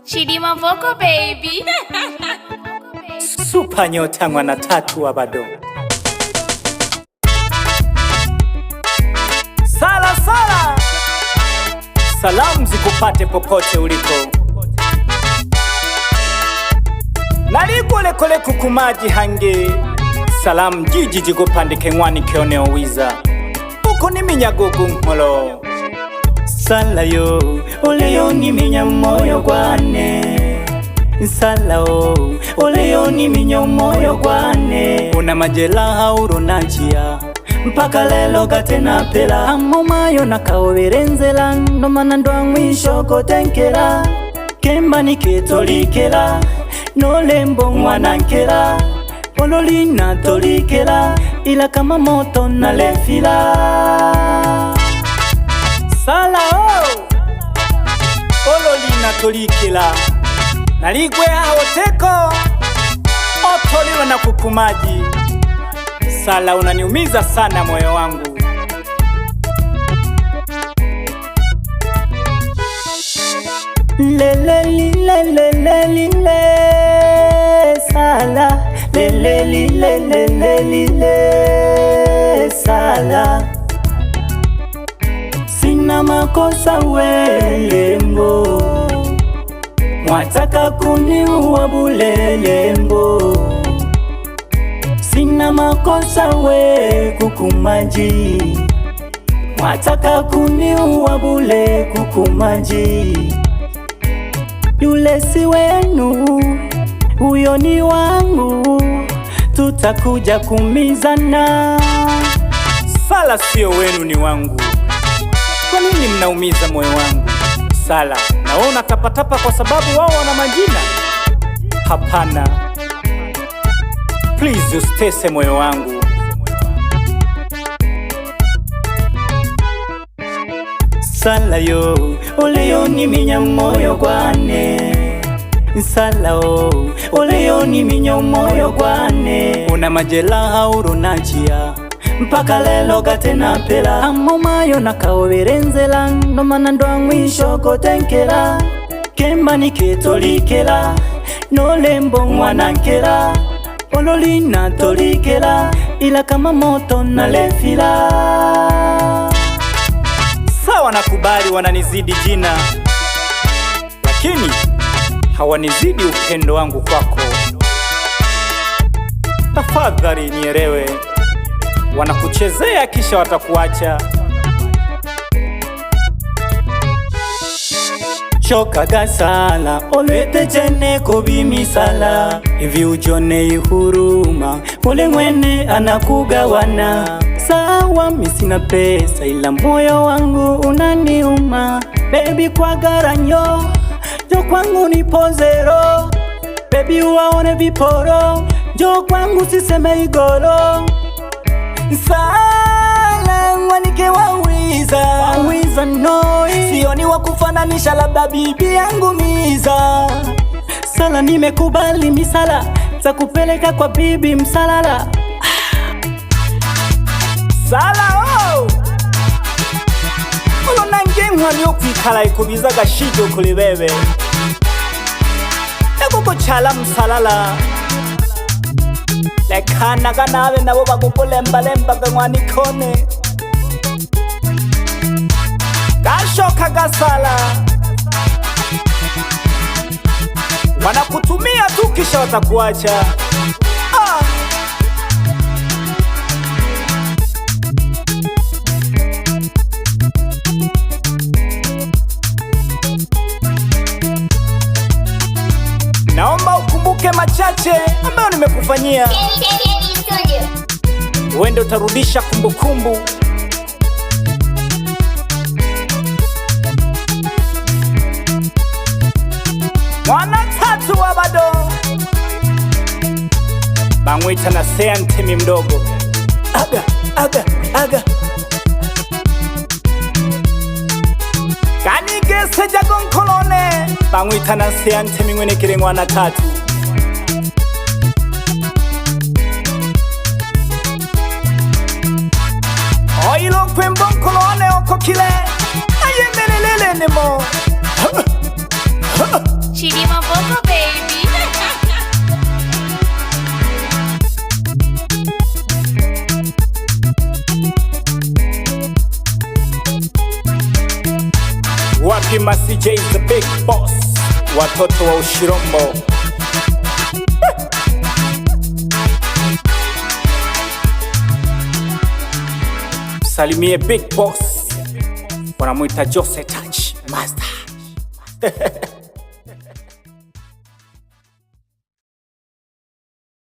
Chidima Vocal baby. Super nyota mwana tatu wa bado. Sala sala, salamu zikupate popote uliko. Naligole kole kukumaji hange, salamu jiji jigupandike ngwani keoneo wiza. Uko ni minyagugu nkolo. Sala yo, oleyo ni minyamoyo gwane. Sala o, oleyo ni minyamoyo gwane. Una majela uronachia, mpaka lelo gatena pela. Amomayo nakaoberenzela, nomana ndwa mwisho kotenkela. Kemba ni ketolikela, nolembo mwanankela. Pololi na tolikela, ila kama moto na lefila. Sala o, pololi na tolikela. Naligwe hawoteko, otoliwa na kukumaji. Sala unaniumiza sana moyo wangu. Lele lile lele lile sala, lele lile lele lile sala. Sina makosa welembo, mwataka kuniua bule lembo. Sina makosa we kukumaji, mwataka kuniua bule kukumaji. Yule si wenu, huyo ni wangu, tutakuja kumizana. Sala sio wenu, ni wangu. Kwa nini mnaumiza moyo wangu? Sala, naona tapatapa kwa sababu wao wana majina. Hapana, please usitese moyo wangu. Sala yo, oleyo ni minyamoyo gwane. Sala o, oleyo ni minyamoyo gwane. Una majela uronachia, mpaka lelo gatena pela. Amomayo nakaoberenzela, nomana ndwa mwisho kotenkela. Kemba ni ketolikela, nolembo mwanankela. Pololi na tolikela, ila kama moto na lefila. Sawa nakubali wananizidi jina, lakini hawanizidi upendo wangu kwako. Tafadhali nielewe, wanakuchezea kisha watakuacha. Choka gasala, olete jene kobimisala. Hivi ujone ihuruma, mule mwene anakugawana. Sawa misina pesa, ila moyo wangu unaniuma. Baby kwa garanyo, jo kwangu ni pozero. Baby uwaone viporo, jo kwangu siseme igoro. Sala mwanike wawiza noi, sioni wakufananisha labda bibi yangu miza. Sala nimekubali misala, za kupeleka kwa bibi msalala. Sala o, ulo nange mwani okwikala ikubiza gashijo kuli bebe. Ego kuchala msalala, lekana ganawe nabo bakukulemba lemba gangwani kone. Gashoka gasala, wanakutumia tu kisha watakuacha. Naomba ukumbuke machache ambayo nimekufanyia. Uende utarudisha kumbukumbu. Mwana tatu wa bado, bangwita na sea ntemi mdogo. Aga, aga, aga. Kanigese jagon kolone, bangwita na sea ntemi mwene kire mwana tatu. Oilo kwembon kolone okokile, ayemelelele nemo. Chidima CJ is the big boss, watoto wa Ushirombo. Salimie big boss, wanamuita Jose Touch Master.